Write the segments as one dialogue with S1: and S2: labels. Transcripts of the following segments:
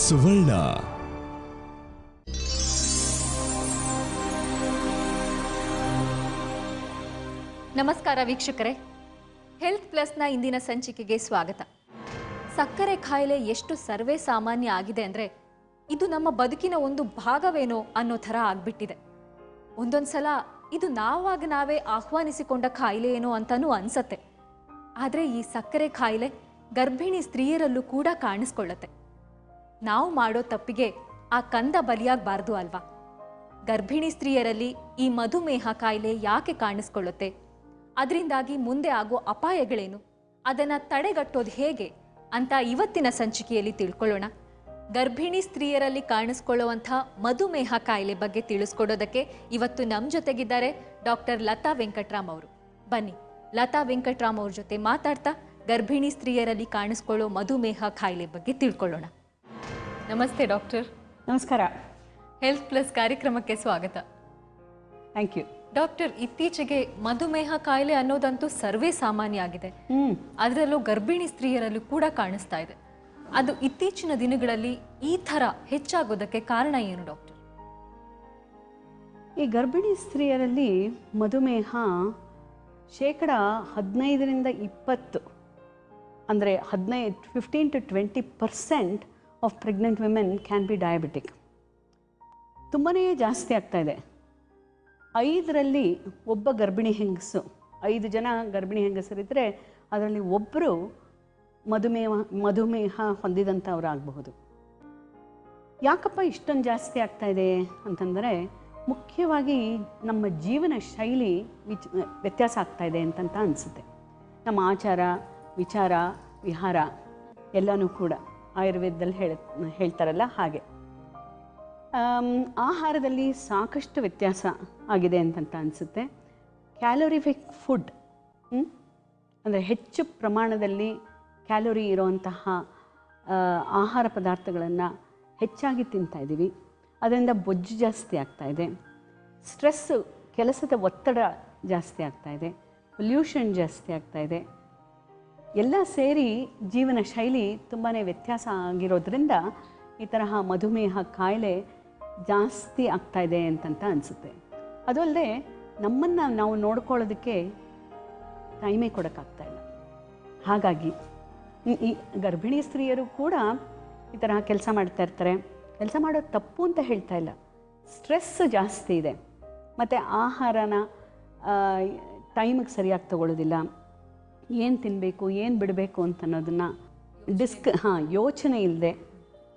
S1: ಸುವರ್ಣ.
S2: ನಮಸ್ಕಾರ ವೀಕ್ಷಕರೇ, ಹೆಲ್ತ್ ಪ್ಲಸ್ನ ಇಂದಿನ ಸಂಚಿಕೆಗೆ ಸ್ವಾಗತ. ಸಕ್ಕರೆ ಕಾಯಿಲೆ ಎಷ್ಟು ಸರ್ವೇ ಸಾಮಾನ್ಯ ಆಗಿದೆ ಅಂದರೆ ಇದು ನಮ್ಮ ಬದುಕಿನ ಒಂದು ಭಾಗವೇನೋ ಅನ್ನೋ ಥರ ಆಗ್ಬಿಟ್ಟಿದೆ. ಒಂದೊಂದ್ಸಲ ಇದು ನಾವೇ ಆಹ್ವಾನಿಸಿಕೊಂಡ ಕಾಯಿಲೆ ಏನೋ ಅಂತಲೂ ಅನ್ಸತ್ತೆ. ಆದರೆ ಈ ಸಕ್ಕರೆ ಕಾಯಿಲೆ ಗರ್ಭಿಣಿ ಸ್ತ್ರೀಯರಲ್ಲೂ ಕೂಡ ಕಾಣಿಸ್ಕೊಳ್ಳುತ್ತೆ. ನಾವು ಮಾಡೋ ತಪ್ಪಿಗೆ ಆ ಕಂದ ಬಲಿಯಾಗಬಾರ್ದು ಅಲ್ವಾ? ಗರ್ಭಿಣಿ ಸ್ತ್ರೀಯರಲ್ಲಿ ಈ ಮಧುಮೇಹ ಕಾಯಿಲೆ ಯಾಕೆ ಕಾಣಿಸ್ಕೊಳ್ಳುತ್ತೆ, ಅದರಿಂದಾಗಿ ಮುಂದೆ ಆಗೋ ಅಪಾಯಗಳೇನು, ಅದನ್ನು ತಡೆಗಟ್ಟೋದು ಹೇಗೆ ಅಂತ ಇವತ್ತಿನ ಸಂಚಿಕೆಯಲ್ಲಿ ತಿಳ್ಕೊಳ್ಳೋಣ. ಗರ್ಭಿಣಿ ಸ್ತ್ರೀಯರಲ್ಲಿ ಕಾಣಿಸ್ಕೊಳ್ಳುವಂಥ ಮಧುಮೇಹ ಕಾಯಿಲೆ ಬಗ್ಗೆ ತಿಳಿಸ್ಕೊಡೋದಕ್ಕೆ ಇವತ್ತು ನಮ್ಮ ಜೊತೆಗಿದ್ದಾರೆ ಡಾಕ್ಟರ್ ಲತಾ ವೆಂಕಟರಾಮ್ ಅವರು. ಬನ್ನಿ, ಲತಾ ವೆಂಕಟರಾಮ್ ಅವ್ರ ಜೊತೆ ಮಾತಾಡ್ತಾ ಗರ್ಭಿಣಿ ಸ್ತ್ರೀಯರಲ್ಲಿ ಕಾಣಿಸ್ಕೊಳ್ಳೋ ಮಧುಮೇಹ ಕಾಯಿಲೆ ಬಗ್ಗೆ ತಿಳ್ಕೊಳ್ಳೋಣ. ನಮಸ್ತೆ ಡಾಕ್ಟರ್.
S3: ನಮಸ್ಕಾರ.
S2: ಹೆಲ್ತ್ ಪ್ಲಸ್ ಕಾರ್ಯಕ್ರಮಕ್ಕೆ ಸ್ವಾಗತ.
S3: Thank you
S2: doctor. ಇತ್ತೀಚೆಗೆ ಮಧುಮೇಹ ಕಾಯಿಲೆ ಅನ್ನೋದಂತೂ ಸರ್ವೇ ಸಾಮಾನ್ಯ ಆಗಿದೆ. ಅದರಲ್ಲೂ ಗರ್ಭಿಣಿ ಸ್ತ್ರೀಯರಲ್ಲೂ ಕೂಡ ಕಾಣಿಸ್ತಾ ಇದೆ. ಅದು ಇತ್ತೀಚಿನ ದಿನಗಳಲ್ಲಿ ಈ ಥರ ಹೆಚ್ಚಾಗೋದಕ್ಕೆ ಕಾರಣ ಏನು ಡಾಕ್ಟರ್?
S3: ಈ ಗರ್ಭಿಣಿ ಸ್ತ್ರೀಯರಲ್ಲಿ ಮಧುಮೇಹ 15% ಅಂದರೆ 15 to 20% of pregnant women can be diabetic. ತುಂಬಾ ಜಾಸ್ತಿ ಆಗ್ತಾ ಇದೆ. 5ರಲ್ಲಿ ಒಬ್ಬ ಗರ್ಭಿಣಿ ಹೆಂಗಸು, 5 ಜನ ಗರ್ಭಿಣಿ ಹೆಂಗಸರಿದ್ದರೆ ಅದರಲ್ಲಿ ಒಬ್ಬರು ಮಧುಮೇಹ ಹೊಂದಿದಂಥವ್ರು ಆಗಬಹುದು. ಯಾಕಪ್ಪ ಇಷ್ಟೊಂದು ಜಾಸ್ತಿ ಆಗ್ತಾ ಇದೆ ಅಂತಂದರೆ ಮುಖ್ಯವಾಗಿ ನಮ್ಮ ಜೀವನ ಶೈಲಿ ವ್ಯತ್ಯಾಸ ಆಗ್ತಾ ಇದೆ ಅಂತಂತ ಅನಿಸುತ್ತೆ. ನಮ್ಮ ಆಚಾರ ವಿಚಾರ ವಿಹಾರ ಎಲ್ಲನೂ ಕೂಡ ಆಯುರ್ವೇದದಲ್ಲಿ ಹೇಳ್ತಾರಲ್ಲ ಹಾಗೆ ಆಹಾರದಲ್ಲಿ ಸಾಕಷ್ಟು ವ್ಯತ್ಯಾಸ ಆಗಿದೆ ಅಂತಂತ ಅನಿಸುತ್ತೆ. ಕ್ಯಾಲೋರಿಫಿಕ್ ಫುಡ್ ಅಂದರೆ ಹೆಚ್ಚು ಪ್ರಮಾಣದಲ್ಲಿ ಕ್ಯಾಲೋರಿ ಇರೋವಂತಹ ಆಹಾರ ಪದಾರ್ಥಗಳನ್ನು ಹೆಚ್ಚಾಗಿ ತಿಂತಾಯಿದ್ದೀವಿ. ಅದರಿಂದ ಬೊಜ್ಜು ಜಾಸ್ತಿ ಆಗ್ತಾಯಿದೆ. ಸ್ಟ್ರೆಸ್ಸು, ಕೆಲಸದ ಒತ್ತಡ ಜಾಸ್ತಿ ಆಗ್ತಾಯಿದೆ. ಪೊಲ್ಯೂಷನ್ ಜಾಸ್ತಿ ಆಗ್ತಾಯಿದೆ. ಎಲ್ಲ ಸೇರಿ ಜೀವನ ಶೈಲಿ ತುಂಬಾ ವ್ಯತ್ಯಾಸ ಆಗಿರೋದ್ರಿಂದ ಈ ತರಹ ಮಧುಮೇಹ ಕಾಯಿಲೆ ಜಾಸ್ತಿ ಆಗ್ತಾಯಿದೆ ಅಂತಂತ ಅನಿಸುತ್ತೆ. ಅದು ಅಲ್ಲದೆ ನಮ್ಮನ್ನು ನಾವು ನೋಡ್ಕೊಳ್ಳೋದಕ್ಕೆ ಟೈಮೇ ಕೊಡೋಕ್ಕಾಗ್ತಾಯಿಲ್ಲ. ಹಾಗಾಗಿ ಈ ಗರ್ಭಿಣಿ ಸ್ತ್ರೀಯರು ಕೂಡ ಈ ತರಹ ಕೆಲಸ ಮಾಡ್ತಾ ಇರ್ತಾರೆ. ಕೆಲಸ ಮಾಡೋದು ತಪ್ಪು ಅಂತ ಹೇಳ್ತಾ ಇಲ್ಲ, ಸ್ಟ್ರೆಸ್ ಜಾಸ್ತಿ ಇದೆ. ಮತ್ತು ಆಹಾರನ ಟೈಮಿಗೆ ಸರಿಯಾಗಿ ತಗೊಳ್ಳೋದಿಲ್ಲ. ಏನು ತಿನ್ನಬೇಕು ಏನು ಬಿಡಬೇಕು ಅಂತ ಅನ್ನೋದನ್ನು ಯೋಚನೆ ಇಲ್ಲದೆ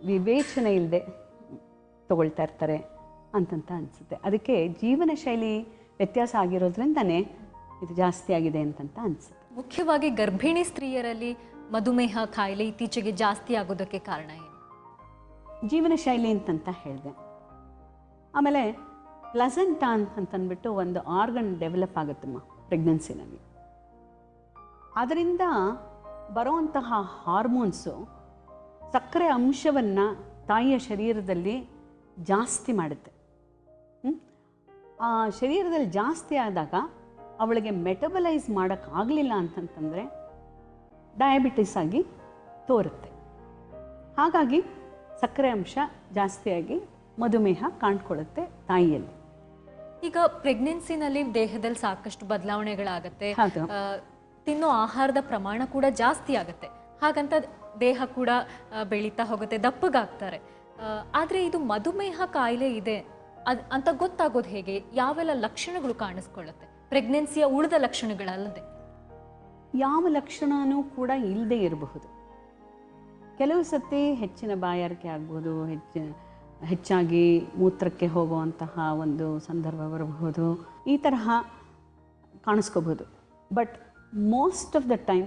S3: ವಿವೇಚನೆ ಇಲ್ಲದೆ ತಗೊಳ್ತಾ ಇರ್ತಾರೆ ಅಂತಂತ ಅನಿಸುತ್ತೆ. ಅದಕ್ಕೆ ಜೀವನ ಶೈಲಿ ವ್ಯತ್ಯಾಸ ಆಗಿರೋದ್ರಿಂದನೇ ಇದು ಜಾಸ್ತಿ ಆಗಿದೆ ಅಂತಂತ ಅನಿಸುತ್ತೆ.
S2: ಮುಖ್ಯವಾಗಿ ಗರ್ಭಿಣಿ ಸ್ತ್ರೀಯರಲ್ಲಿ ಮಧುಮೇಹ ಕಾಯಿಲೆ ಇತ್ತೀಚೆಗೆ ಜಾಸ್ತಿ ಆಗೋದಕ್ಕೆ ಕಾರಣ ಏನು?
S3: ಜೀವನ ಶೈಲಿ ಅಂತಂತ ಹೇಳಿದೆ. ಆಮೇಲೆ ಪ್ಲಸೆಂಟಾನ್ ಅಂತಂದ್ಬಿಟ್ಟು ಒಂದು ಆರ್ಗನ್ ಡೆವಲಪ್ ಆಗುತ್ತಮ್ಮ ಪ್ರೆಗ್ನೆನ್ಸಿನಲ್ಲಿ. ಅದರಿಂದ ಬರೋವಂತಹ ಹಾರ್ಮೋನ್ಸು ಸಕ್ಕರೆ ಅಂಶವನ್ನು ತಾಯಿಯ ಶರೀರದಲ್ಲಿ ಜಾಸ್ತಿ ಮಾಡುತ್ತೆ. ಆ ಶರೀರದಲ್ಲಿ ಜಾಸ್ತಿ ಆದಾಗ ಅವಳಿಗೆ ಮೆಟಬಲೈಸ್ ಮಾಡೋಕ್ಕಾಗಲಿಲ್ಲ ಅಂತಂತಂದರೆ ಡಯಾಬಿಟಿಸ್ ಆಗಿ ತೋರುತ್ತೆ. ಹಾಗಾಗಿ ಸಕ್ಕರೆ ಅಂಶ ಜಾಸ್ತಿಯಾಗಿ ಮಧುಮೇಹ ಕಾಣ್ಕೊಳ್ಳುತ್ತೆ ತಾಯಿಯಲ್ಲಿ.
S2: ಈಗ ಪ್ರೆಗ್ನೆನ್ಸಿನಲ್ಲಿ ದೇಹದಲ್ಲಿ ಸಾಕಷ್ಟು ಬದಲಾವಣೆಗಳಾಗತ್ತೆ. ತಿನ್ನೋ ಆಹಾರದ ಪ್ರಮಾಣ ಕೂಡ ಜಾಸ್ತಿ ಆಗುತ್ತೆ. ಹಾಗಂತ ದೇಹ ಕೂಡ ಬೆಳೀತಾ ಹೋಗುತ್ತೆ, ದಪ್ಪಗಾಗ್ತಾರೆ. ಆದರೆ ಇದು ಮಧುಮೇಹ ಕಾಯಿಲೆ ಇದೆ ಅಂತ ಗೊತ್ತಾಗೋದು ಹೇಗೆ? ಯಾವೆಲ್ಲ ಲಕ್ಷಣಗಳು ಕಾಣಿಸ್ಕೊಳ್ಳುತ್ತೆ ಪ್ರೆಗ್ನೆನ್ಸಿಯ ಉಳಿದ ಲಕ್ಷಣಗಳಲ್ಲದೆ?
S3: ಯಾವ ಲಕ್ಷಣವೂ ಕೂಡ ಇಲ್ಲದೆ ಇರಬಹುದು. ಕೆಲವು ಸತಿ ಹೆಚ್ಚಿನ ಬಾಯಾರಿಕೆ ಆಗ್ಬೋದು, ಹೆಚ್ಚಾಗಿ ಮೂತ್ರಕ್ಕೆ ಹೋಗುವಂತಹ ಒಂದು ಸಂದರ್ಭ ಬರಬಹುದು, ಈ ತರಹ ಕಾಣಿಸ್ಕೋಬೋದು. But most of the time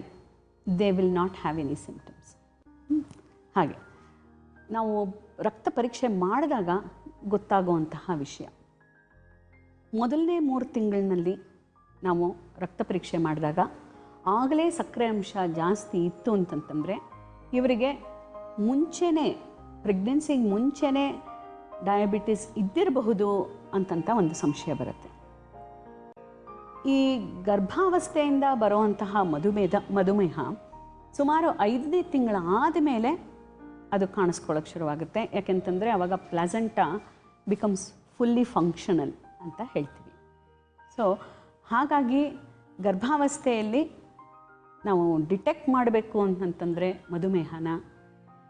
S3: they will not have any symptoms. ಹಾಗೆ ನಾವು ರಕ್ತ ಪರೀಕ್ಷೆ ಮಾಡಿದಾಗ ಗೊತ್ತಾಗುವಂತಹ ವಿಷಯ, ಮೊದಲನೇ 3 ತಿಂಗಳಿನಲ್ಲಿ ನಾವು ರಕ್ತ ಪರೀಕ್ಷೆ ಮಾಡಿದಾಗ ಆಗಲೇ ಸಕ್ಕರೆ ಅಂಶ ಜಾಸ್ತಿ ಇತ್ತು ಅಂತಂತಂದರೆ ಇವರಿಗೆ ಮುಂಚೆನೇ ಪ್ರೆಗ್ನೆನ್ಸಿಗೆ ಮುಂಚೆನೇ ಡಯಾಬಿಟಿಸ್ ಇದ್ದಿರಬಹುದು ಅಂತಂತ ಒಂದು ಸಂಶಯ ಬರುತ್ತೆ. ಈ ಗರ್ಭಾವಸ್ಥೆಯಿಂದ ಬರುವಂತಹ ಮಧುಮೇಹ ಸುಮಾರು 5ನೇ ತಿಂಗಳ ಆದಮೇಲೆ ಅದು ಕಾಣಿಸ್ಕೊಳ್ಳೋಕೆ ಶುರುವಾಗುತ್ತೆ. ಯಾಕೆಂತಂದರೆ ಆವಾಗ ಪ್ಲಾಸೆಂಟಾ ಬಿಕಮ್ಸ್ ಫುಲ್ಲಿ ಫಂಕ್ಷನಲ್ ಅಂತ ಹೇಳ್ತೀವಿ. ಸೊ ಹಾಗಾಗಿ ಗರ್ಭಾವಸ್ಥೆಯಲ್ಲಿ ನಾವು ಡಿಟೆಕ್ಟ್ ಮಾಡಬೇಕು ಅಂತಂತಂದರೆ ಮಧುಮೇಹನ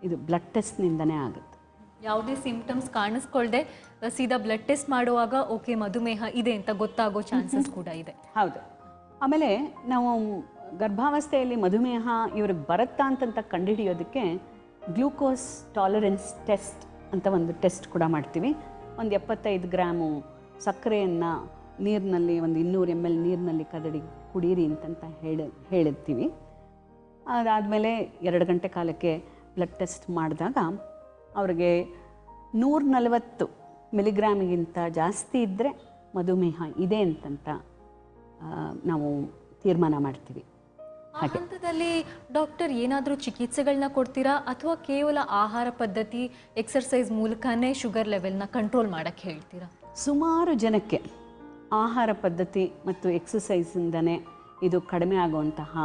S3: ಇದು ಬ್ಲಡ್ ಟೆಸ್ಟ್ನಿಂದನೇ ಆಗುತ್ತೆ.
S2: ಯಾವುದೇ ಸಿಂಪ್ಟಮ್ಸ್ ಕಾಣಿಸ್ಕೊಳ್ದೆ ಸೀದಾ ಬ್ಲಡ್ ಟೆಸ್ಟ್ ಮಾಡುವಾಗ ಓಕೆ ಮಧುಮೇಹ ಇದೆ ಅಂತ ಗೊತ್ತಾಗೋ ಚಾನ್ಸಸ್ ಕೂಡ ಇದೆ.
S3: ಹೌದು. ಆಮೇಲೆ ನಾವು ಗರ್ಭಾವಸ್ಥೆಯಲ್ಲಿ ಮಧುಮೇಹ ಇವ್ರಿಗೆ ಬರುತ್ತಾ ಅಂತಂತ ಕಂಡುಹಿಡಿಯೋದಕ್ಕೆ ಗ್ಲೂಕೋಸ್ ಟಾಲರೆನ್ಸ್ ಟೆಸ್ಟ್ ಅಂತ ಒಂದು ಟೆಸ್ಟ್ ಕೂಡ ಮಾಡ್ತೀವಿ. ಒಂದು 75 ಗ್ರಾಮು ಸಕ್ಕರೆಯನ್ನು ನೀರಿನಲ್ಲಿ ಒಂದು 200 ml ನೀರಿನಲ್ಲಿ ಕದಡಿ ಕುಡೀರಿ ಅಂತಂತ ಹೇಳಿರ್ತೀವಿ. ಅದಾದಮೇಲೆ 2 ಗಂಟೆ ಕಾಲಕ್ಕೆ ಬ್ಲಡ್ ಟೆಸ್ಟ್ ಮಾಡಿದಾಗ ಅವ್ರಿಗೆ 140 ಮಿಲಿಗ್ರಾಮಿಗಿಂತ ಜಾಸ್ತಿ ಇದ್ದರೆ ಮಧುಮೇಹ ಇದೆ ಅಂತಂತ ನಾವು ತೀರ್ಮಾನ ಮಾಡ್ತೀವಿ.
S2: ಆ ಹಂತದಲ್ಲಿ ಡಾಕ್ಟರ್ ಏನಾದರೂ ಚಿಕಿತ್ಸೆಗಳನ್ನ ಕೊಡ್ತೀರಾ ಅಥವಾ ಕೇವಲ ಆಹಾರ ಪದ್ಧತಿ ಎಕ್ಸರ್ಸೈಸ್ ಮೂಲಕನೇ ಶುಗರ್ ಲೆವೆಲ್ನ ಕಂಟ್ರೋಲ್ ಮಾಡೋಕ್ಕೆ ಹೇಳ್ತೀರಾ?
S3: ಸುಮಾರು ಜನಕ್ಕೆ ಆಹಾರ ಪದ್ಧತಿ ಮತ್ತು ಎಕ್ಸಸೈಸಿಂದನೇ ಇದು ಕಡಿಮೆ ಆಗುವಂತಹ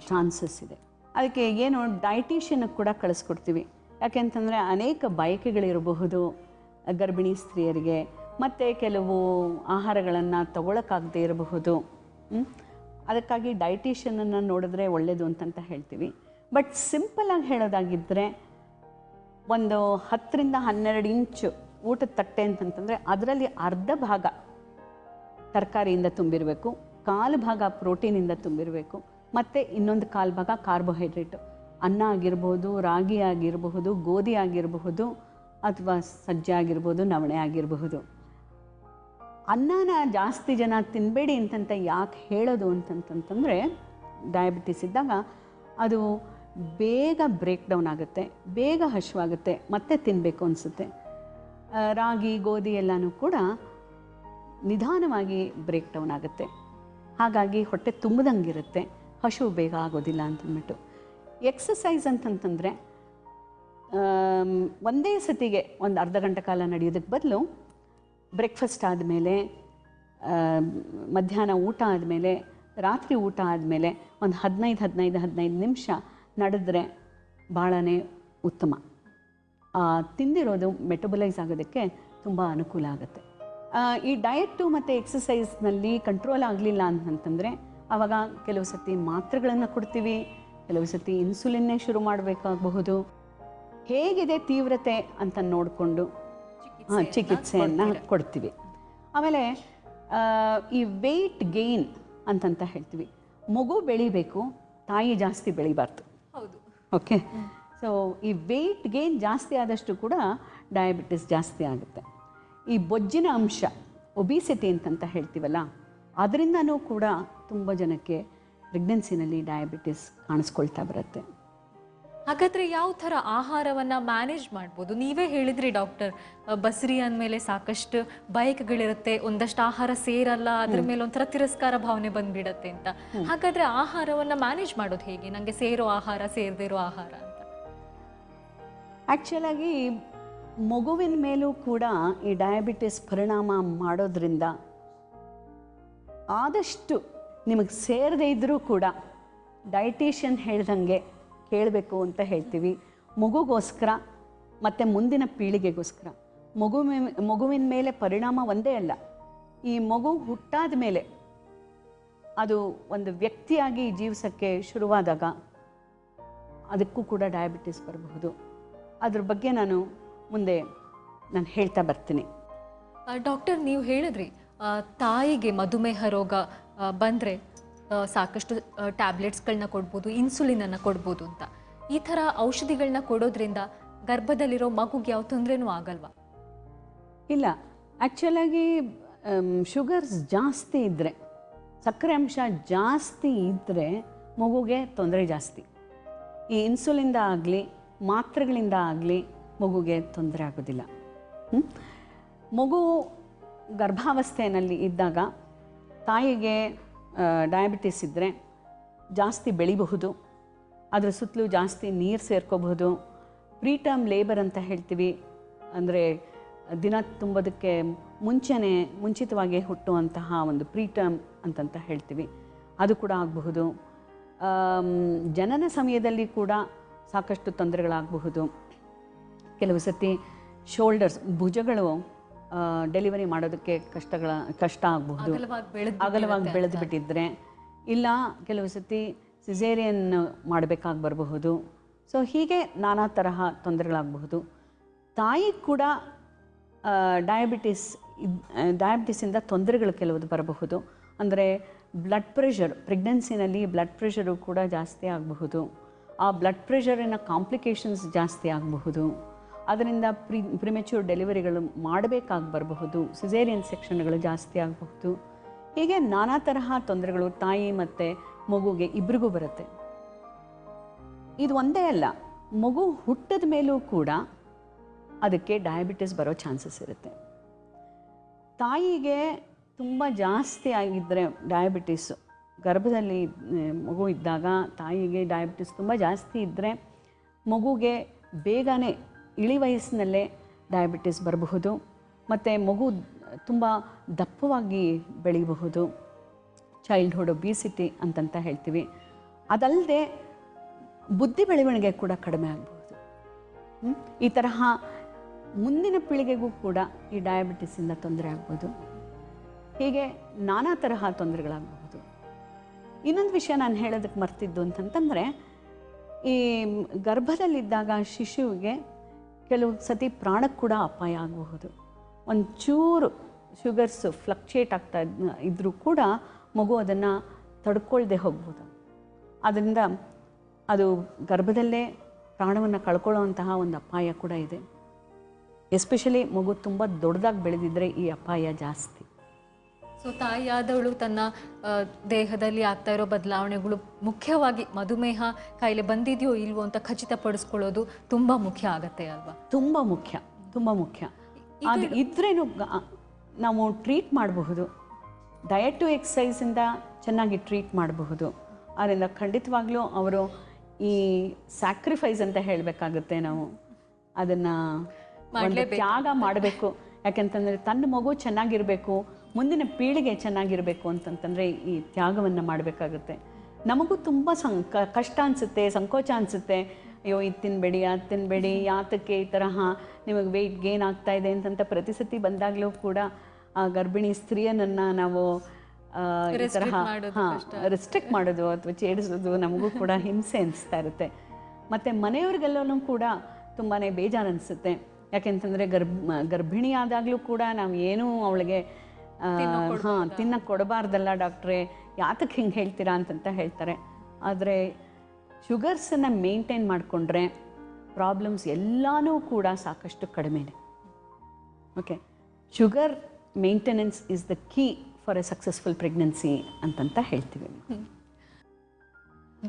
S3: ಚಾನ್ಸಸ್ ಇದೆ. ಅದಕ್ಕೆ ಏನು ಡೈಟಿಷಿಯನ್ಗೆ ಕೂಡ ಕಳಿಸ್ಕೊಡ್ತೀವಿ. ಯಾಕೆಂತಂದರೆ ಅನೇಕ ಬಯಕೆಗಳಿರಬಹುದು ಗರ್ಭಿಣಿ ಸ್ತ್ರೀಯರಿಗೆ, ಮತ್ತು ಕೆಲವು ಆಹಾರಗಳನ್ನು ತಗೊಳ್ಳೋಕ್ಕಾಗದೇ ಇರಬಹುದು. ಅದಕ್ಕಾಗಿ ಡೈಟಿಷಿಯನನ್ನು ನೋಡಿದ್ರೆ ಒಳ್ಳೆಯದು ಅಂತಂತ ಹೇಳ್ತೀವಿ. ಬಟ್ ಸಿಂಪಲ್ಲಾಗಿ ಹೇಳೋದಾಗಿದ್ದರೆ ಒಂದು 10ರಿಂದ 12 ಇಂಚು ಊಟದ ತಟ್ಟೆ ಅಂತಂತಂದರೆ ಅದರಲ್ಲಿ ಅರ್ಧ ಭಾಗ ತರಕಾರಿಯಿಂದ ತುಂಬಿರಬೇಕು, 1/4 ಭಾಗ ಪ್ರೋಟೀನಿಂದ ತುಂಬಿರಬೇಕು, ಮತ್ತು ಇನ್ನೊಂದು 1/4 ಭಾಗ ಕಾರ್ಬೋಹೈಡ್ರೇಟು. ಅನ್ನ ಆಗಿರ್ಬೋದು, ರಾಗಿ ಆಗಿರಬಹುದು, ಗೋಧಿ ಆಗಿರಬಹುದು, ಅಥವಾ ಸಜ್ಜೆ ಆಗಿರ್ಬೋದು, ನವಣೆ ಆಗಿರಬಹುದು. ಅನ್ನನ ಜಾಸ್ತಿ ಜನ ತಿನ್ನಬೇಡಿ ಅಂತಂತ ಯಾಕೆ ಹೇಳೋದು ಅಂತಂತಂದರೆ ಡಯಾಬಿಟಿಸ್ ಇದ್ದಾಗ ಅದು ಬೇಗ ಬ್ರೇಕ್ ಡೌನ್ ಆಗುತ್ತೆ, ಬೇಗ ಹಸಿವಾಗುತ್ತೆ, ಮತ್ತೆ ತಿನ್ನಬೇಕು ಅನಿಸುತ್ತೆ. ರಾಗಿ ಗೋಧಿ ಎಲ್ಲನೂ ಕೂಡ ನಿಧಾನವಾಗಿ ಬ್ರೇಕ್ ಡೌನ್ ಆಗುತ್ತೆ. ಹಾಗಾಗಿ ಹೊಟ್ಟೆ ತುಂಬದಂಗಿರುತ್ತೆ, ಹಸಿವು ಬೇಗ ಆಗೋದಿಲ್ಲ ಅಂತಂದ್ಬಿಟ್ಟು. ಎಕ್ಸಸೈಸ್ ಅಂತಂತಂದರೆ ಒಂದೇ ಸತಿಗೆ ಒಂದು ಅರ್ಧ ಗಂಟೆ ಕಾಲ ನಡೆಯೋದಕ್ಕೆ ಬದಲು ಬ್ರೇಕ್ಫಾಸ್ಟ್ ಆದಮೇಲೆ, ಮಧ್ಯಾಹ್ನ ಊಟ ಆದಮೇಲೆ, ರಾತ್ರಿ ಊಟ ಆದಮೇಲೆ ಒಂದು 15 ನಿಮಿಷ ನಡೆದ್ರೆ ಭಾಳನೇ ಉತ್ತಮ. ತಿಂದಿರೋದು ಮೆಟಬಲೈಸ್ ಆಗೋದಕ್ಕೆ ತುಂಬ ಅನುಕೂಲ ಆಗುತ್ತೆ. ಈ ಡಯೆಟ್ಟು ಮತ್ತು ಎಕ್ಸಸೈಸ್ನಲ್ಲಿ ಕಂಟ್ರೋಲ್ ಆಗಲಿಲ್ಲ ಅಂತಂತಂದರೆ ಆವಾಗ ಕೆಲವು ಸತಿ ಮಾತ್ರೆಗಳನ್ನು ಕೊಡ್ತೀವಿ, ಕೆಲವು ಸತಿ ಇನ್ಸುಲಿನ್ನೇ ಶುರು ಮಾಡಬೇಕಾಗಬಹುದು. ಹೇಗಿದೆ ತೀವ್ರತೆ ಅಂತ ನೋಡಿಕೊಂಡು ಚಿಕಿತ್ಸೆಯನ್ನು ಕೊಡ್ತೀವಿ. ಆಮೇಲೆ ಈ ವೆಯ್ಟ್ ಗೇನ್ ಅಂತಂತ ಹೇಳ್ತೀವಿ. ಮಗು ಬೆಳಿಬೇಕು, ತಾಯಿ ಜಾಸ್ತಿ ಬೆಳಿಬಾರ್ದು.
S2: ಹೌದು.
S3: ಓಕೆ. ಸೊ ಈ ವೆಯ್ಟ್ ಗೇನ್ ಜಾಸ್ತಿ ಆದಷ್ಟು ಕೂಡ ಡಯಾಬಿಟಿಸ್ ಜಾಸ್ತಿ ಆಗುತ್ತೆ. ಈ ಬೊಜ್ಜಿನ ಅಂಶ ಒಬಿಸಿಟಿ ಅಂತಂತ ಹೇಳ್ತೀವಲ್ಲ, ಅದರಿಂದನೂ ಕೂಡ ತುಂಬ ಜನಕ್ಕೆ ಪ್ರೆಗ್ನೆನ್ಸಿನಲ್ಲಿ ಡಯಾಬಿಟಿಸ್ ಕಾಣಿಸ್ಕೊಳ್ತಾ ಬರುತ್ತೆ.
S2: ಹಾಗಾದರೆ ಯಾವ ಥರ ಆಹಾರವನ್ನು ಮ್ಯಾನೇಜ್ ಮಾಡ್ಬೋದು? ನೀವೇ ಹೇಳಿದ್ರಿ ಡಾಕ್ಟರ್, ಬಸರಿ ಅಂದಮೇಲೆ ಸಾಕಷ್ಟು ಬಯಕೆಗಳಿರುತ್ತೆ, ಒಂದಷ್ಟು ಆಹಾರ ಸೇರಲ್ಲ, ಅದ್ರ ಮೇಲೆ ಒಂಥರ ತಿರಸ್ಕಾರ ಭಾವನೆ ಬಂದ್ಬಿಡತ್ತೆ ಅಂತ. ಹಾಗಾದರೆ ಆಹಾರವನ್ನು ಮ್ಯಾನೇಜ್ ಮಾಡೋದು ಹೇಗೆ? ನನಗೆ ಸೇರೋ ಆಹಾರ, ಸೇರದೇ ಇರೋ ಆಹಾರ ಅಂತ.
S3: ಆ್ಯಕ್ಚುಲಾಗಿ ಮಗುವಿನ ಮೇಲೂ ಕೂಡ ಈ ಡಯಾಬಿಟಿಸ್ ಪರಿಣಾಮ ಮಾಡೋದ್ರಿಂದ ಆದಷ್ಟು ನಿಮಗೆ ಸೇರದೇ ಇದ್ದರೂ ಕೂಡ ಡೈಟಿಷಿಯನ್ ಹೇಳ್ದಂಗೆ ಕೇಳಬೇಕು ಅಂತ ಹೇಳ್ತೀವಿ. ಮಗುಗೋಸ್ಕರ ಮತ್ತು ಮುಂದಿನ ಪೀಳಿಗೆಗೋಸ್ಕರ. ಮಗುವಿನ ಮೇಲೆ ಪರಿಣಾಮ ಒಂದೇ ಅಲ್ಲ, ಈ ಮಗು ಹುಟ್ಟಾದ ಮೇಲೆ ಅದು ಒಂದು ವ್ಯಕ್ತಿಯಾಗಿ ಜೀವಿಸೋಕ್ಕೆ ಶುರುವಾದಾಗ ಅದಕ್ಕೂ ಕೂಡ ಡಯಾಬಿಟಿಸ್ ಬರಬಹುದು. ಅದ್ರ ಬಗ್ಗೆ ಮುಂದೆ ನಾನು ಹೇಳ್ತಾ ಬರ್ತೀನಿ.
S2: ಡಾಕ್ಟರ್, ನೀವು ಹೇಳಿದ್ರಿ ತಾಯಿಗೆ ಮಧುಮೇಹ ರೋಗ ಬಂದರೆ ಸಾಕಷ್ಟು ಟ್ಯಾಬ್ಲೆಟ್ಸ್ಗಳನ್ನ ಕೊಡ್ಬೋದು, ಇನ್ಸುಲಿನನ್ನು ಕೊಡ್ಬೋದು ಅಂತ. ಈ ಥರ ಔಷಧಿಗಳನ್ನ ಕೊಡೋದ್ರಿಂದ ಗರ್ಭದಲ್ಲಿರೋ ಮಗುಗೆ ಯಾವ ತೊಂದರೆನೂ ಆಗಲ್ವಾ?
S3: ಇಲ್ಲ. ಆ್ಯಕ್ಚುಲಾಗಿ ಶುಗರ್ಸ್ ಜಾಸ್ತಿ ಇದ್ದರೆ, ಸಕ್ಕರೆ ಅಂಶ ಜಾಸ್ತಿ ಇದ್ದರೆ ಮಗುಗೆ ತೊಂದರೆ ಜಾಸ್ತಿ. ಈ ಇನ್ಸುಲಿಂದ ಆಗಲಿ ಮಾತ್ರೆಗಳಿಂದ ಆಗಲಿ ಮಗುಗೆ ತೊಂದರೆ ಆಗೋದಿಲ್ಲ. ಮಗು ಗರ್ಭಾವಸ್ಥೆಯಲ್ಲಿ ಇದ್ದಾಗ ತಾಯಿಗೆ ಡಯಾಬಿಟಿಸ್ ಇದ್ದರೆ ಜಾಸ್ತಿ ಬೆಳಿಬಹುದು, ಅದರ ಸುತ್ತಲೂ ಜಾಸ್ತಿ ನೀರು ಸೇರ್ಕೋಬಹುದು. ಪ್ರೀಟರ್ಮ್ ಲೇಬರ್ ಅಂತ ಹೇಳ್ತೀವಿ, ಅಂದರೆ ದಿನ ತುಂಬೋದಕ್ಕೆ ಮುಂಚಿತವಾಗಿ ಹುಟ್ಟುವಂತಹ ಒಂದು ಪ್ರೀಟರ್ಮ್ ಅಂತಂತ ಹೇಳ್ತೀವಿ, ಅದು ಕೂಡ ಆಗಬಹುದು. ಜನನ ಸಮಯದಲ್ಲಿ ಕೂಡ ಸಾಕಷ್ಟು ತೊಂದರೆಗಳಾಗಬಹುದು. ಕೆಲವು ಸತಿ ಶೋಲ್ಡರ್ಸ್ ಭುಜಗಳು ಡೆಲಿವರಿ ಮಾಡೋದಕ್ಕೆ ಕಷ್ಟ ಆಗಬಹುದು, ಅಗಲವಾಗಿ ಬೆಳೆದು ಬಿಟ್ಟಿದ್ರೆ, ಇಲ್ಲ ಕೆಲವು ಸತಿ ಸಿಸೇರಿಯನ್ ಮಾಡಬೇಕಾಗಿ ಬರಬಹುದು. ಸೊ ಹೀಗೆ ನಾನಾ ತರಹ ತೊಂದರೆಗಳಾಗಬಹುದು. ತಾಯಿ ಕೂಡ ಡಯಾಬಿಟಿಸಿಂದ ತೊಂದರೆಗಳು ಕೆಲವುದು ಬರಬಹುದು. ಅಂದರೆ ಬ್ಲಡ್ ಪ್ರೆಷರ್, ಪ್ರೆಗ್ನೆನ್ಸಿನಲ್ಲಿ ಬ್ಲಡ್ ಪ್ರೆಷರು ಕೂಡ ಜಾಸ್ತಿ ಆಗಬಹುದು. ಆ ಬ್ಲಡ್ ಪ್ರೆಷರಿನ ಕಾಂಪ್ಲಿಕೇಶನ್ಸ್ ಜಾಸ್ತಿ ಆಗಬಹುದು. ಅದರಿಂದ ಪ್ರಿಮೆಚ್ಯೂರ್ ಡೆಲಿವರಿಗಳು ಮಾಡಬೇಕಾಗಿ ಬರಬಹುದು. ಸಿಸೇರಿಯನ್ ಸೆಕ್ಷನ್ಗಳು ಜಾಸ್ತಿ ಆಗಬಹುದು. ಹೀಗೆ ನಾನಾ ತರಹ ತೊಂದರೆಗಳು ತಾಯಿ ಮತ್ತು ಮಗುಗೆ ಇಬ್ಬರಿಗೂ ಬರುತ್ತೆ. ಇದು ಒಂದೇ ಅಲ್ಲ, ಮಗು ಹುಟ್ಟಿದ ಮೇಲೂ ಕೂಡ ಅದಕ್ಕೆ ಡಯಾಬಿಟಿಸ್ ಬರೋ ಚಾನ್ಸಸ್ ಇರುತ್ತೆ. ತಾಯಿಗೆ ತುಂಬ ಜಾಸ್ತಿ ಆಗಿದ್ದರೆ ಡಯಾಬಿಟಿಸು, ಗರ್ಭದಲ್ಲಿ ಮಗು ಇದ್ದಾಗ ತಾಯಿಗೆ ಡಯಾಬಿಟಿಸ್ ತುಂಬ ಜಾಸ್ತಿ ಇದ್ದರೆ ಮಗುಗೆ ಬೇಗನೆ ಇಳಿ ವಯಸ್ಸಿನಲ್ಲೇ ಡಯಾಬಿಟಿಸ್ ಬರಬಹುದು. ಮತ್ತು ಮಗು ತುಂಬ ದಪ್ಪವಾಗಿ ಬೆಳೀಬಹುದು, ಚೈಲ್ಡ್ಹುಡ್ ಒಬಿಸಿಟಿ ಅಂತಂತ ಹೇಳ್ತೀವಿ. ಅದಲ್ಲದೆ ಬುದ್ಧಿ ಬೆಳವಣಿಗೆ ಕೂಡ ಕಡಿಮೆ ಆಗಬಹುದು. ಈ ತರಹ ಮುಂದಿನ ಪೀಳಿಗೆಗೂ ಕೂಡ ಈ ಡಯಾಬಿಟಿಸಿಂದ ತೊಂದರೆ ಆಗ್ಬೋದು. ಹೀಗೆ ನಾನಾ ತರಹ ತೊಂದರೆಗಳಾಗಬಹುದು. ಇನ್ನೊಂದು ವಿಷಯ ನಾನು ಹೇಳೋದಕ್ಕೆ ಮರ್ತಿದ್ದು ಅಂತಂತಂದರೆ, ಈ ಗರ್ಭದಲ್ಲಿದ್ದಾಗ ಶಿಶುವಿಗೆ ಕೆಲವು ಸತಿ ಪ್ರಾಣಕ್ಕೆ ಕೂಡ ಅಪಾಯ ಆಗಬಹುದು. ಒಂಚೂರು ಶುಗರ್ಸು ಫ್ಲಕ್ಚುಯೇಟ್ ಆಗ್ತಾ ಇದ್ದರೂ ಕೂಡ ಮಗು ಅದನ್ನು ತಡ್ಕೊಳ್ದೆ ಹೋಗ್ಬೋದು. ಅದರಿಂದ ಅದು ಗರ್ಭದಲ್ಲೇ ಪ್ರಾಣವನ್ನು ಕಳ್ಕೊಳ್ಳೋವಂತಹ ಒಂದು ಅಪಾಯ ಕೂಡ ಇದೆ. ಎಸ್ಪೆಷಲಿ ಮಗು ತುಂಬ ದೊಡ್ಡದಾಗಿ ಬೆಳೆದಿದ್ದರೆ ಈ ಅಪಾಯ ಜಾಸ್ತಿ.
S2: ಸೊ ತಾಯಿಯಾದವಳು ತನ್ನ ದೇಹದಲ್ಲಿ ಆಗ್ತಾ ಇರೋ ಬದಲಾವಣೆಗಳು, ಮುಖ್ಯವಾಗಿ ಮಧುಮೇಹ ಕಾಯಿಲೆ ಬಂದಿದೆಯೋ ಇಲ್ವೋ ಅಂತ ಖಚಿತಪಡಿಸ್ಕೊಳ್ಳೋದು ತುಂಬ ಮುಖ್ಯ ಆಗತ್ತೆ ಅಲ್ವಾ?
S3: ತುಂಬ ಮುಖ್ಯ, ತುಂಬ ಮುಖ್ಯ. ಅದು ಇದ್ರೇನು ನಾವು ಟ್ರೀಟ್ ಮಾಡಬಹುದು. ಡಯಟು ಎಕ್ಸಸೈಸಿಂದ ಚೆನ್ನಾಗಿ ಟ್ರೀಟ್ ಮಾಡಬಹುದು. ಆದ್ದರಿಂದ ಖಂಡಿತವಾಗ್ಲೂ ಅವರು ಈ ಸ್ಯಾಕ್ರಿಫೈಸ್ ಅಂತ ಹೇಳಬೇಕಾಗುತ್ತೆ. ನಾವು ಅದನ್ನು ತ್ಯಾಗ ಮಾಡಬೇಕು. ಯಾಕೆಂತಂದರೆ ತನ್ನ ಮಗು ಚೆನ್ನಾಗಿರಬೇಕು, ಮುಂದಿನ ಪೀಳಿಗೆ ಚೆನ್ನಾಗಿರಬೇಕು ಅಂತಂತಂದರೆ ಈ ತ್ಯಾಗವನ್ನು ಮಾಡಬೇಕಾಗುತ್ತೆ. ನಮಗೂ ತುಂಬ ಕಷ್ಟ ಅನಿಸುತ್ತೆ, ಸಂಕೋಚ ಅನಿಸುತ್ತೆ. ಅಯ್ಯೋ ಇದು ತಿನ್ನಬೇಡಿ, ಅದು ತಿನ್ನಬೇಡಿ, ಯಾತಕ್ಕೆ ಈ ತರಹ ನಿಮಗೆ ವೆಯ್ಟ್ ಗೇನ್ ಆಗ್ತಾ ಇದೆ ಅಂತಂತ ಪ್ರತಿ ಸತಿ ಬಂದಾಗಲೂ ಕೂಡ ಆ ಗರ್ಭಿಣಿ ಸ್ತ್ರೀಯನನ್ನು ನಾವು ಈ ತರಹ ರೆಸ್ಟ್ರಿಕ್ಟ್ ಮಾಡೋದು ಅಥವಾ ಚೇಡಿಸೋದು ನಮಗೂ ಕೂಡ ಹಿಂಸೆ ಅನಿಸ್ತಾ ಇರುತ್ತೆ. ಮತ್ತು ಮನೆಯವ್ರಿಗೆಲ್ಲೂ ಕೂಡ ತುಂಬಾ ಬೇಜಾರು ಅನಿಸುತ್ತೆ. ಯಾಕೆಂತಂದರೆ ಗರ್ಭಿಣಿ ಆದಾಗಲೂ ಕೂಡ ನಾವು ಏನೂ ಅವಳಿಗೆ ತಿನ್ನಕ್ಕೆ ಕೊಡಬಾರ್ದಲ್ಲ ಡಾಕ್ಟ್ರೇ, ಯಾತಕ್ಕೆ ಹಿಂಗೆ ಹೇಳ್ತೀರಾ ಅಂತಂತ ಹೇಳ್ತಾರೆ. ಆದರೆ ಶುಗರ್ಸನ್ನು ಮೇಂಟೈನ್ ಮಾಡಿಕೊಂಡ್ರೆ ಪ್ರಾಬ್ಲಮ್ಸ್ ಎಲ್ಲನೂ ಕೂಡ ಸಾಕಷ್ಟು ಕಡಿಮೆನೆ. Okay, sugar maintenance is the key for a successful pregnancy ಅಂತಂತ ಹೇಳ್ತೀವಿ.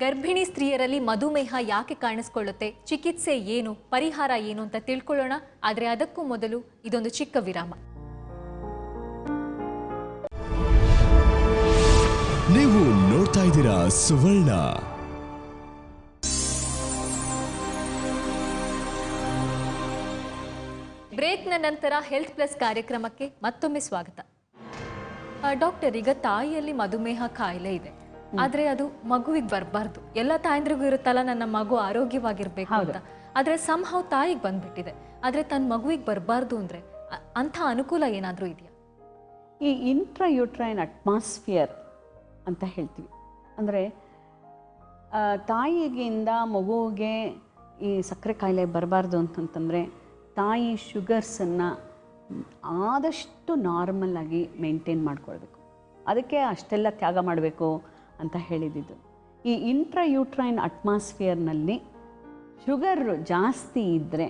S2: ಗರ್ಭಿಣಿ ಸ್ತ್ರೀಯರಲ್ಲಿ ಮಧುಮೇಹ ಯಾಕೆ ಕಾಣಿಸ್ಕೊಳ್ಳುತ್ತೆ, ಚಿಕಿತ್ಸೆ ಏನು, ಪರಿಹಾರ ಏನು ಅಂತ ತಿಳ್ಕೊಳ್ಳೋಣ. ಆದರೆ ಅದಕ್ಕೂ ಮೊದಲು ಇದೊಂದು ಚಿಕ್ಕ ವಿರಾಮ.
S1: ನೀವು ನೋಡ್ತಾ ಇದ್ದೀರಾ ಸುವರ್ಣ.
S2: ಬ್ರೇಕ್ನ ನಂತರ ಹೆಲ್ತ್ ಪ್ಲಸ್ ಕಾರ್ಯಕ್ರಮಕ್ಕೆ ಮತ್ತೊಮ್ಮೆ ಸ್ವಾಗತ. ಡಾಕ್ಟರ್, ಈಗ ತಾಯಿಯಲ್ಲಿ ಮಧುಮೇಹ ಕಾಯಿಲೆ ಇದೆ, ಆದ್ರೆ ಅದು ಮಗುವಿಗೆ ಬರಬಾರ್ದು. ಎಲ್ಲ ತಾಯಂದ್ರಿಗೂ ಇರುತ್ತಲ್ಲ, ನನ್ನ ಮಗು ಆರೋಗ್ಯವಾಗಿರ್ಬೇಕು ಅಂತ. ಆದ್ರೆ ಸಂಹವ್ ತಾಯಿಗೆ ಬಂದ್ಬಿಟ್ಟಿದೆ, ಆದ್ರೆ ತನ್ನ ಮಗುವಿಗೆ ಬರಬಾರ್ದು ಅಂದ್ರೆ ಅಂಥ ಅನುಕೂಲ ಏನಾದರೂ ಇದೆಯಾ?
S3: ಈ ಇಂಟ್ರಾಯೂಟ್ರೈನ್ ಅಟ್ಮಾಸ್ಫಿಯರ್ ಅಂತ ಹೇಳ್ತೀವಿ. ಅಂದರೆ ತಾಯಿಗಿಂದ ಮಗುವಿಗೆ ಈ ಸಕ್ಕರೆ ಕಾಯಿಲೆ ಬರಬಾರ್ದು ಅಂತಂತಂದರೆ ತಾಯಿ ಶುಗರ್ಸನ್ನು ಆದಷ್ಟು ನಾರ್ಮಲ್ಲಾಗಿ ಮೇಂಟೈನ್ ಮಾಡ್ಕೊಳ್ಬೇಕು. ಅದಕ್ಕೆ ಅಷ್ಟೆಲ್ಲ ತ್ಯಾಗ ಮಾಡಬೇಕು ಅಂತ ಹೇಳಿದ್ದು. ಈ ಇಂಟ್ರಾಯೂಟ್ರೈನ್ ಅಟ್ಮಾಸ್ಫಿಯರ್ನಲ್ಲಿ ಶುಗರು ಜಾಸ್ತಿ ಇದ್ದರೆ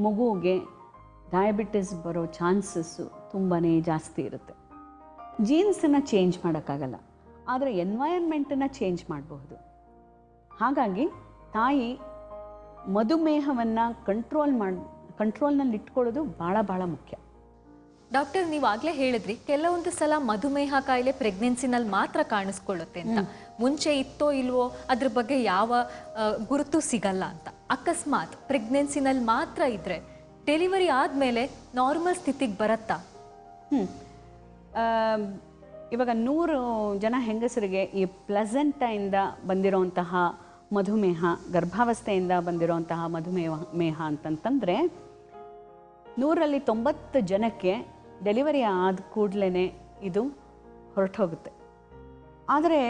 S3: ಮಗುವಿಗೆ ಡಯಾಬಿಟಿಸ್ ಬರೋ ಚಾನ್ಸಸ್ಸು ತುಂಬಾ ಜಾಸ್ತಿ ಇರುತ್ತೆ. ಜೀನ್ಸನ್ನು ಚೇಂಜ್ ಮಾಡೋಕ್ಕಾಗಲ್ಲ, ಆದರೆ ಎನ್ವೈರನ್ಮೆಂಟನ್ನು ಚೇಂಜ್ ಮಾಡಬಹುದು. ಹಾಗಾಗಿ ತಾಯಿ ಮಧುಮೇಹವನ್ನು ಕಂಟ್ರೋಲ್ನಲ್ಲಿ ಇಟ್ಕೊಳ್ಳೋದು ಭಾಳ ಮುಖ್ಯ.
S2: ಡಾಕ್ಟರ್, ನೀವು ಆಗಲೇ ಹೇಳಿದ್ರಿ ಕೆಲವೊಂದು ಸಲ ಮಧುಮೇಹ ಕಾಯಿಲೆ ಪ್ರೆಗ್ನೆನ್ಸಿನಲ್ಲಿ ಮಾತ್ರ ಕಾಣಿಸ್ಕೊಳ್ಳುತ್ತೆ ಅಂತ. ಮುಂಚೆ ಇತ್ತೋ ಇಲ್ವೋ ಅದ್ರ ಬಗ್ಗೆ ಯಾವ ಗುರುತು ಸಿಗಲ್ಲ ಅಂತ. ಅಕಸ್ಮಾತ್ ಪ್ರೆಗ್ನೆನ್ಸಿನಲ್ಲಿ ಮಾತ್ರ ಇದ್ದರೆ ಡೆಲಿವರಿ ಆದಮೇಲೆ ನಾರ್ಮಲ್ ಸ್ಥಿತಿಗೆ ಬರುತ್ತಾ?
S3: ಇವಾಗ 100 ಜನ ಹೆಂಗಸರಿಗೆ ಈ ಪ್ಲಸೆಂಟಾಯಿಂದ ಬಂದಿರೋಂತಹ ಮಧುಮೇಹ, ಗರ್ಭಾವಸ್ಥೆಯಿಂದ ಬಂದಿರುವಂತಹ ಮಧುಮೇಹ ಅಂತಂತಂದರೆ 100ರಲ್ಲಿ 90 ಜನಕ್ಕೆ ಡೆಲಿವರಿ ಆದ ಕೂಡಲೇ ಇದು ಹೊರಟೋಗುತ್ತೆ. ಆದರೆ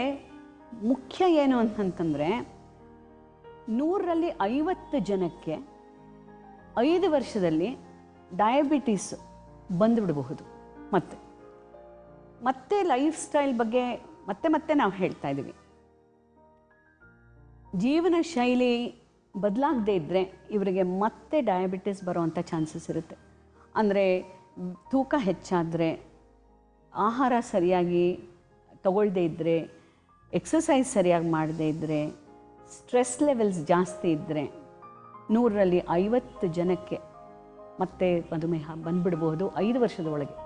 S3: ಮುಖ್ಯ ಏನು ಅಂತಂತಂದರೆ 100ರಲ್ಲಿ 50 ಜನಕ್ಕೆ 5 ವರ್ಷದಲ್ಲಿ ಡಯಾಬಿಟೀಸ್ ಬಂದುಬಿಡಬಹುದು. ಮತ್ತೆ ಲೈಫ್ ಸ್ಟೈಲ್ ಬಗ್ಗೆ ಮತ್ತೆ ನಾವು ಹೇಳ್ತಾ ಇದ್ದೀವಿ. ಜೀವನ ಶೈಲಿ ಬದಲಾಗದೇ ಇದ್ದರೆ ಇವರಿಗೆ ಮತ್ತೆ ಡಯಾಬಿಟಿಸ್ ಬರೋವಂಥ ಚಾನ್ಸಸ್ ಇರುತ್ತೆ. ಅಂದರೆ ತೂಕ ಹೆಚ್ಚಾದರೆ, ಆಹಾರ ಸರಿಯಾಗಿ ತಗೊಳ್ಳದೇ ಇದ್ದರೆ, ಎಕ್ಸಸೈಸ್ ಸರಿಯಾಗಿ ಮಾಡದೇ ಇದ್ದರೆ, ಸ್ಟ್ರೆಸ್ ಲೆವೆಲ್ಸ್ ಜಾಸ್ತಿ ಇದ್ದರೆ 100ರಲ್ಲಿ 50 ಜನಕ್ಕೆ ಮತ್ತೆ ಮಧುಮೇಹ ಬಂದುಬಿಡ್ಬೋದು 5 ವರ್ಷದ ಒಳಗೆ.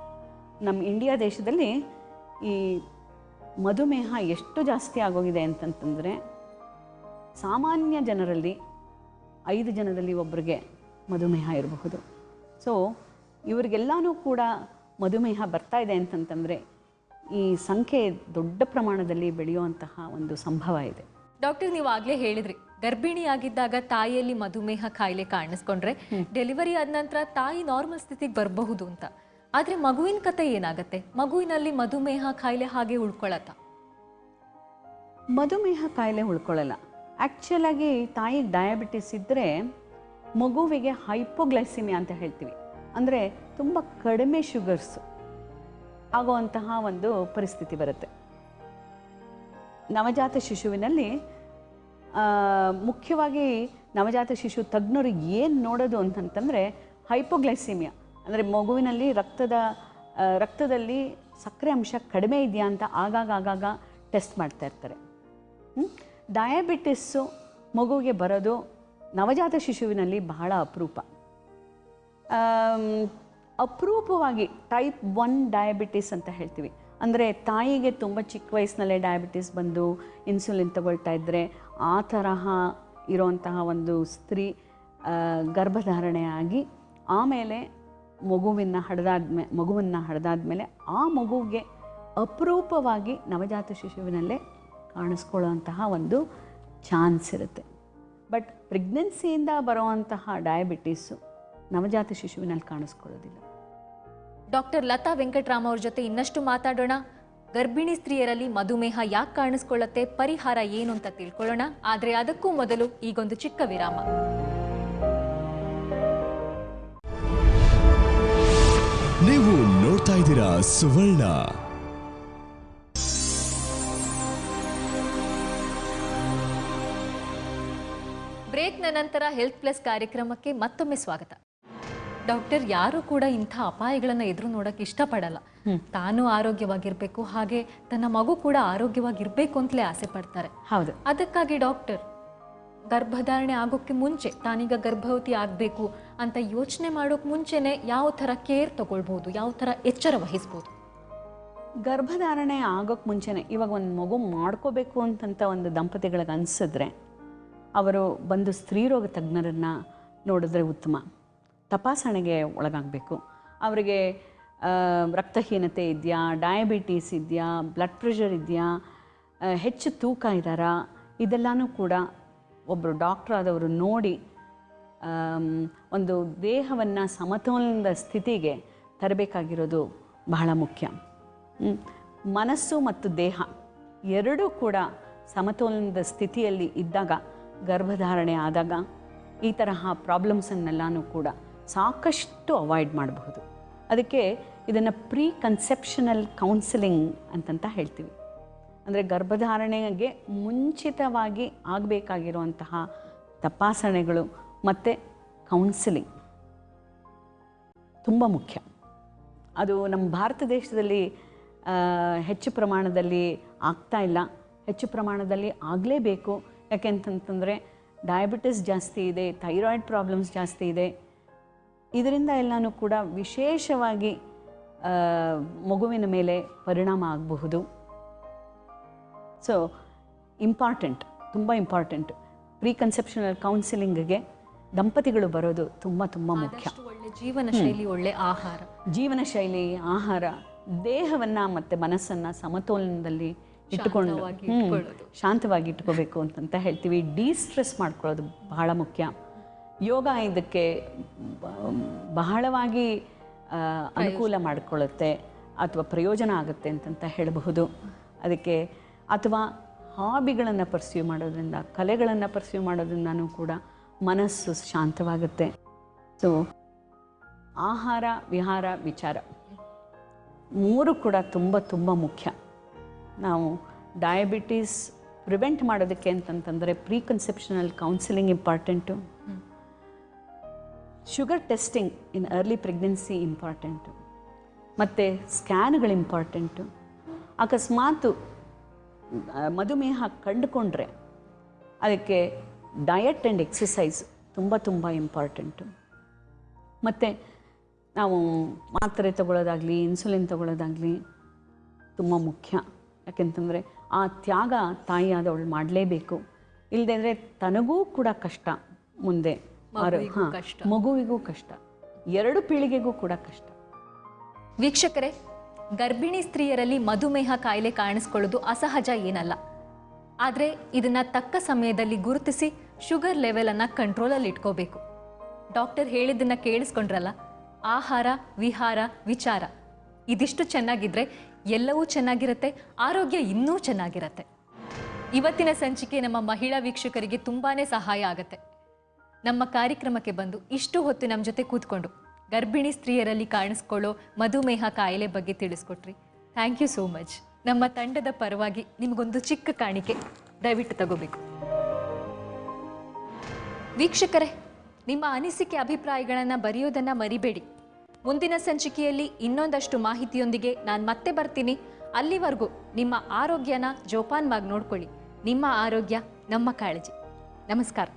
S3: ನಮ್ಮ ಇಂಡಿಯಾ ದೇಶದಲ್ಲಿ ಈ ಮಧುಮೇಹ ಎಷ್ಟು ಜಾಸ್ತಿ ಆಗೋಗಿದೆ ಅಂತಂತಂದರೆ ಸಾಮಾನ್ಯ ಜನರಲ್ಲಿ 5 ಜನದಲ್ಲಿ ಒಬ್ಬರಿಗೆ ಮಧುಮೇಹ ಇರಬಹುದು. ಸೊ ಇವರಿಗೆಲ್ಲನೂ ಕೂಡ ಮಧುಮೇಹ ಬರ್ತಾ ಇದೆ ಅಂತಂತಂದರೆ ಈ ಸಂಖ್ಯೆ ದೊಡ್ಡ ಪ್ರಮಾಣದಲ್ಲಿ ಬೆಳೆಯುವಂತಹ ಒಂದು ಸಂಭವ ಇದೆ.
S2: ಡಾಕ್ಟರ್, ನೀವು ಆಗಲೇ ಹೇಳಿದ್ರಿ, ಗರ್ಭಿಣಿಯಾಗಿದ್ದಾಗ ತಾಯಿಯಲ್ಲಿ ಮಧುಮೇಹ ಕಾಯಿಲೆ ಕಾಣಿಸ್ಕೊಂಡ್ರೆ ಡೆಲಿವರಿ ಆದ ನಂತರ ತಾಯಿ ನಾರ್ಮಲ್ ಸ್ಥಿತಿಗೆ ಬರಬಹುದು ಅಂತ. ಆದರೆ ಮಗುವಿನ ಕತೆ ಏನಾಗುತ್ತೆ? ಮಗುವಿನಲ್ಲಿ ಮಧುಮೇಹ ಕಾಯಿಲೆ ಹಾಗೆ ಉಳ್ಕೊಳ್ಳತ್ತಾ?
S3: ಮಧುಮೇಹ ಕಾಯಿಲೆ ಉಳ್ಕೊಳ್ಳಲ್ಲ. ಆ್ಯಕ್ಚುಲಾಗಿ ತಾಯಿಗೆ ಡಯಾಬಿಟಿಸ್ ಇದ್ದರೆ ಮಗುವಿಗೆ ಹೈಪೋಗ್ಲೈಸಿಮಿಯಾ ಅಂತ ಹೇಳ್ತೀವಿ. ಅಂದರೆ ತುಂಬ ಕಡಿಮೆ ಶುಗರ್ಸ್ ಆಗುವಂತಹ ಒಂದು ಪರಿಸ್ಥಿತಿ ಬರುತ್ತೆ. ನವಜಾತ ಶಿಶುವಿನಲ್ಲಿ ಮುಖ್ಯವಾಗಿ ನವಜಾತ ಶಿಶು ತಜ್ಞರು ಏನು ನೋಡೋದು ಅಂತಂತಂದರೆ ಹೈಪೋಗ್ಲೈಸಿಮಿಯಾ, ಅಂದರೆ ಮಗುವಿನಲ್ಲಿ ರಕ್ತದಲ್ಲಿ ಸಕ್ಕರೆ ಅಂಶ ಕಡಿಮೆ ಇದೆಯಾ ಅಂತ ಆಗಾಗ ಟೆಸ್ಟ್ ಮಾಡ್ತಾ ಇರ್ತಾರೆ. ಡಯಾಬಿಟಿಸ್ಸು ಮಗುವಿಗೆ ಬರೋದು ನವಜಾತ ಶಿಶುವಿನಲ್ಲಿ ಬಹಳ ಅಪರೂಪವಾಗಿ ಟೈಪ್ 1 ಡಯಾಬಿಟಿಸ್ ಅಂತ ಹೇಳ್ತೀವಿ. ಅಂದರೆ ತಾಯಿಗೆ ತುಂಬ ಚಿಕ್ಕ ವಯಸ್ಸಿನಲ್ಲೇ ಡಯಾಬಿಟಿಸ್ ಬಂದು ಇನ್ಸುಲಿನ್ ತಗೊಳ್ತಾ ಇದ್ದರೆ ಆ ತರಹ ಇರೋಂತಹ ಒಂದು ಸ್ತ್ರೀ ಗರ್ಭಧಾರಣೆ ಆಗಿ ಆಮೇಲೆ ಮಗುವನ್ನು ಹಡೆದಾದ್ಮೇಲೆ ಆ ಮಗುವಿಗೆ ಅಪರೂಪವಾಗಿ ನವಜಾತ ಶಿಶುವಿನಲ್ಲೇ ಕಾಣಿಸ್ಕೊಳ್ಳುವಂತಹ ಒಂದು ಚಾನ್ಸ್ ಇರುತ್ತೆ. ಬಟ್ ಪ್ರೆಗ್ನೆನ್ಸಿಯಿಂದ ಬರುವಂತಹ ಡಯಾಬಿಟೀಸು ನವಜಾತ ಶಿಶುವಿನಲ್ಲಿ ಕಾಣಿಸ್ಕೊಳ್ಳೋದಿಲ್ಲ.
S2: ಡಾಕ್ಟರ್ ಲತಾ ವೆಂಕಟರಾಮ್ ಅವ್ರ ಜೊತೆ ಇನ್ನಷ್ಟು ಮಾತಾಡೋಣ. ಗರ್ಭಿಣಿ ಸ್ತ್ರೀಯರಲ್ಲಿ ಮಧುಮೇಹ ಯಾಕೆ ಕಾಣಿಸ್ಕೊಳ್ಳುತ್ತೆ, ಪರಿಹಾರ ಏನು ಅಂತ ತಿಳ್ಕೊಳ್ಳೋಣ. ಆದರೆ ಅದಕ್ಕೂ ಮೊದಲು ಈಗೊಂದು ಚಿಕ್ಕ ವಿರಾಮ.
S1: ನೀವು ನೋಡ್ತಾ ಇದ್ದೀರಾ ಸುವರ್ಣ.
S2: ಬ್ರೇಕ್ನ ನಂತರ ಹೆಲ್ತ್ ಪ್ಲಸ್ ಕಾರ್ಯಕ್ರಮಕ್ಕೆ ಮತ್ತೊಮ್ಮೆ ಸ್ವಾಗತ. ಡಾಕ್ಟರ್, ಯಾರು ಕೂಡ ಇಂಥ ಅಪಾಯಗಳನ್ನು ಎದುರು ನೋಡೋಕೆ ಇಷ್ಟಪಡಲ್ಲ. ತಾನು ಆರೋಗ್ಯವಾಗಿರಬೇಕು, ಹಾಗೆ ತನ್ನ ಮಗು ಕೂಡ ಆರೋಗ್ಯವಾಗಿರಬೇಕು ಅಂತಲೇ ಆಸೆ ಪಡ್ತಾರೆ.
S3: ಹೌದು.
S2: ಅದಕ್ಕಾಗಿ ಡಾಕ್ಟರ್, ಗರ್ಭಧಾರಣೆ ಆಗೋಕ್ಕೆ ಮುಂಚೆ, ತಾನೀಗ ಗರ್ಭವತಿ ಆಗಬೇಕು ಅಂತ ಯೋಚನೆ ಮಾಡೋಕೆ ಮುಂಚೆನೆ ಯಾವ ಥರ ಕೇರ್ ತಗೊಳ್ಬೋದು, ಯಾವ ಥರ ಎಚ್ಚರ ವಹಿಸ್ಬೋದು?
S3: ಗರ್ಭಧಾರಣೆ ಆಗೋಕ್ಕೆ ಮುಂಚೆನೆ ಇವಾಗ ಒಂದು ಮಗು ಮಾಡ್ಕೋಬೇಕು ಅಂತಂತ ಒಂದು ದಂಪತಿಗಳಿಗೆ ಅನಿಸಿದ್ರೆ ಅವರು ಬಂದು ಸ್ತ್ರೀರೋಗ ತಜ್ಞರನ್ನು ನೋಡಿದ್ರೆ ಉತ್ತಮ. ತಪಾಸಣೆಗೆ ಒಳಗಾಗಬೇಕು. ಅವರಿಗೆ ರಕ್ತಹೀನತೆ ಇದೆಯಾ, ಡಯಾಬಿಟೀಸ್ ಇದೆಯಾ, ಬ್ಲಡ್ ಪ್ರೆಷರ್ ಇದೆಯಾ, ಹೆಚ್ಚು ತೂಕ ಇದ್ದಾರಾ, ಇದೆಲ್ಲನೂ ಕೂಡ ಒಬ್ಬರು ಡಾಕ್ಟರ್ ಆದವರು ನೋಡಿ ಒಂದು ದೇಹವನ್ನು ಸಮತೋಲನದ ಸ್ಥಿತಿಗೆ ತರಬೇಕಾಗಿರೋದು ಬಹಳ ಮುಖ್ಯ. ಮನಸ್ಸು ಮತ್ತು ದೇಹ ಎರಡೂ ಕೂಡ ಸಮತೋಲನದ ಸ್ಥಿತಿಯಲ್ಲಿ ಇದ್ದಾಗ, ಗರ್ಭಧಾರಣೆ ಆದಾಗ ಈ ತರಹ ಪ್ರಾಬ್ಲಮ್ಸನ್ನೆಲ್ಲನೂ ಕೂಡ ಸಾಕಷ್ಟು ಅವಾಯ್ಡ್ ಮಾಡಬಹುದು. ಅದಕ್ಕೆ ಇದನ್ನು ಪ್ರೀ ಕನ್ಸೆಪ್ಷನಲ್ ಕೌನ್ಸಿಲಿಂಗ್ ಅಂತಂತ ಹೇಳ್ತೀವಿ. ಅಂದರೆ ಗರ್ಭಧಾರಣೆಗೆ ಮುಂಚಿತವಾಗಿ ಆಗಬೇಕಾಗಿರುವಂತಹ ತಪಾಸಣೆಗಳು ಮತ್ತು ಕೌನ್ಸಿಲಿಂಗ್ ತುಂಬ ಮುಖ್ಯ. ಅದು ನಮ್ಮ ಭಾರತ ದೇಶದಲ್ಲಿ ಹೆಚ್ಚು ಪ್ರಮಾಣದಲ್ಲಿ ಆಗ್ತಾ ಇಲ್ಲ. ಹೆಚ್ಚು ಪ್ರಮಾಣದಲ್ಲಿ ಆಗಲೇಬೇಕು. ಯಾಕೆಂತಂತಂದರೆ ಡಯಾಬಿಟಿಸ್ ಜಾಸ್ತಿ ಇದೆ, ಥೈರಾಯ್ಡ್ ಪ್ರಾಬ್ಲಮ್ಸ್ ಜಾಸ್ತಿ ಇದೆ. ಇದರಿಂದ ಎಲ್ಲನೂ ಕೂಡ ವಿಶೇಷವಾಗಿ ಮಗುವಿನ ಮೇಲೆ ಪರಿಣಾಮ ಆಗಬಹುದು. ಸೊ ತುಂಬ ಇಂಪಾರ್ಟೆಂಟ್ ಪ್ರೀ ಕನ್ಸೆಪ್ಷನಲ್ ಕೌನ್ಸಿಲಿಂಗ್ಗೆ ದಂಪತಿಗಳು ಬರೋದು ತುಂಬ ಮುಖ್ಯ.
S2: ಒಳ್ಳೆ ಜೀವನ ಶೈಲಿ, ಒಳ್ಳೆ ಆಹಾರ,
S3: ದೇಹವನ್ನು ಮತ್ತು ಮನಸ್ಸನ್ನು ಸಮತೋಲನದಲ್ಲಿ ಇಟ್ಟುಕೊಂಡು
S2: ಶಾಂತವಾಗಿ ಇಟ್ಕೊಳ್ಳೋದು.
S3: ಶಾಂತವಾಗಿ ಇಟ್ಕೋಬೇಕು ಅಂತಂತ ಹೇಳ್ತೀವಿ. ಡಿಸ್ಟ್ರೆಸ್ ಮಾಡ್ಕೊಳ್ಳೋದು ಬಹಳ ಮುಖ್ಯ. ಯೋಗ ಇದಕ್ಕೆ ಬಹಳವಾಗಿ ಅನುಕೂಲ ಮಾಡಿಕೊಳ್ಳುತ್ತೆ ಅಥವಾ ಪ್ರಯೋಜನ ಆಗುತ್ತೆ ಅಂತಂತ ಹೇಳಬಹುದು. ಅದಕ್ಕೆ ಅಥವಾ ಹಾಬಿಗಳನ್ನು ಪರ್ಸ್ಯೂ ಮಾಡೋದ್ರಿಂದ, ಕಲೆಗಳನ್ನು ಪರ್ಸ್ಯೂ ಮಾಡೋದ್ರಿಂದನೂ ಕೂಡ ಮನಸ್ಸು ಶಾಂತವಾಗುತ್ತೆ. ಸೊ ಆಹಾರ, ವಿಹಾರ, ವಿಚಾರ ಮೂರು ಕೂಡ ತುಂಬ ತುಂಬ ಮುಖ್ಯ. ನಾವು ಡಯಾಬಿಟೀಸ್ ಪ್ರಿವೆಂಟ್ ಮಾಡೋದಕ್ಕೆ ಅಂತಂತಂದರೆ preconceptional counselling important, sugar testing in early pregnancy important, ಮತ್ತು ಸ್ಕ್ಯಾನ್ಗಳು ಇಂಪಾರ್ಟೆಂಟು. ಅಕಸ್ಮಾತು ಮಧುಮೇಹ ಕಂಡುಕೊಂಡ್ರೆ ಅದಕ್ಕೆ ಡಯಟ್ ಆ್ಯಂಡ್ ಎಕ್ಸಸೈಸ್ ತುಂಬ ತುಂಬ ಇಂಪಾರ್ಟೆಂಟು. ಮತ್ತು ನಾವು ಮಾತ್ರೆ ತಗೊಳ್ಳೋದಾಗಲಿ, ಇನ್ಸುಲಿನ್ ತಗೊಳ್ಳೋದಾಗಲಿ ತುಂಬ ಮುಖ್ಯ. ಯಾಕೆಂತಂದರೆ ಆ ತ್ಯಾಗ ತಾಯಿಯಾದವಳು ಮಾಡಲೇಬೇಕು. ಇಲ್ಲದೆ ಅಂದರೆ ತನಗೂ ಕೂಡ ಕಷ್ಟ, ಮುಂದೆ ಮಗುವಿಗೂ ಕಷ್ಟ, 2 ಪೀಳಿಗೆಗೂ ಕೂಡ ಕಷ್ಟ.
S2: ವೀಕ್ಷಕರೇ, ಗರ್ಭಿಣಿ ಸ್ತ್ರೀಯರಲ್ಲಿ ಮಧುಮೇಹ ಕಾಯಿಲೆ ಕಾಣಿಸ್ಕೊಳ್ಳೋದು ಅಸಹಜ ಏನಲ್ಲ. ಆದರೆ ಇದನ್ನು ತಕ್ಕ ಸಮಯದಲ್ಲಿ ಗುರುತಿಸಿ ಶುಗರ್ ಲೆವೆಲನ್ನು ಕಂಟ್ರೋಲಲ್ಲಿ ಇಟ್ಕೋಬೇಕು. ಡಾಕ್ಟರ್ ಹೇಳಿದ್ದನ್ನು ಕೇಳಿಸ್ಕೊಂಡ್ರಲ್ಲ, ಆಹಾರ, ವಿಹಾರ, ವಿಚಾರ ಇದಿಷ್ಟು ಚೆನ್ನಾಗಿದ್ರೆ ಎಲ್ಲವೂ ಚೆನ್ನಾಗಿರುತ್ತೆ, ಆರೋಗ್ಯ ಇನ್ನೂ ಚೆನ್ನಾಗಿರುತ್ತೆ. ಇವತ್ತಿನ ಸಂಚಿಕೆ ನಮ್ಮ ಮಹಿಳಾ ವೀಕ್ಷಕರಿಗೆ ತುಂಬಾ ಸಹಾಯ ಆಗುತ್ತೆ. ನಮ್ಮ ಕಾರ್ಯಕ್ರಮಕ್ಕೆ ಬಂದು ಇಷ್ಟು ಹೊತ್ತು ನಮ್ಮ ಜೊತೆ ಕೂತ್ಕೊಂಡು ಗರ್ಭಿಣಿ ಸ್ತ್ರೀಯರಲ್ಲಿ ಕಾಣಿಸ್ಕೊಳ್ಳೋ ಮಧುಮೇಹ ಕಾಯಿಲೆ ಬಗ್ಗೆ ತಿಳಿಸ್ಕೊಟ್ರಿ. Thank you so much. ನಮ್ಮ ತಂಡದ ಪರವಾಗಿ ನಿಮಗೊಂದು ಚಿಕ್ಕ ಕಾಣಿಕೆ ದಯವಿಟ್ಟು ತಗೋಬೇಕು. ವೀಕ್ಷಕರೇ, ನಿಮ್ಮ ಅನಿಸಿಕೆ ಅಭಿಪ್ರಾಯಗಳನ್ನು ಬರೆಯೋದನ್ನು ಮರಿಬೇಡಿ. ಮುಂದಿನ ಸಂಚಿಕೆಯಲ್ಲಿ ಇನ್ನೊಂದಷ್ಟು ಮಾಹಿತಿಯೊಂದಿಗೆ ನಾನು ಮತ್ತೆ ಬರ್ತೀನಿ. ಅಲ್ಲಿವರೆಗೂ ನಿಮ್ಮ ಆರೋಗ್ಯನ ಜೋಪಾನವಾಗಿ ನೋಡ್ಕೊಳ್ಳಿ. ನಿಮ್ಮ ಆರೋಗ್ಯ ನಮ್ಮ ಕಾಳಜಿ. ನಮಸ್ಕಾರ.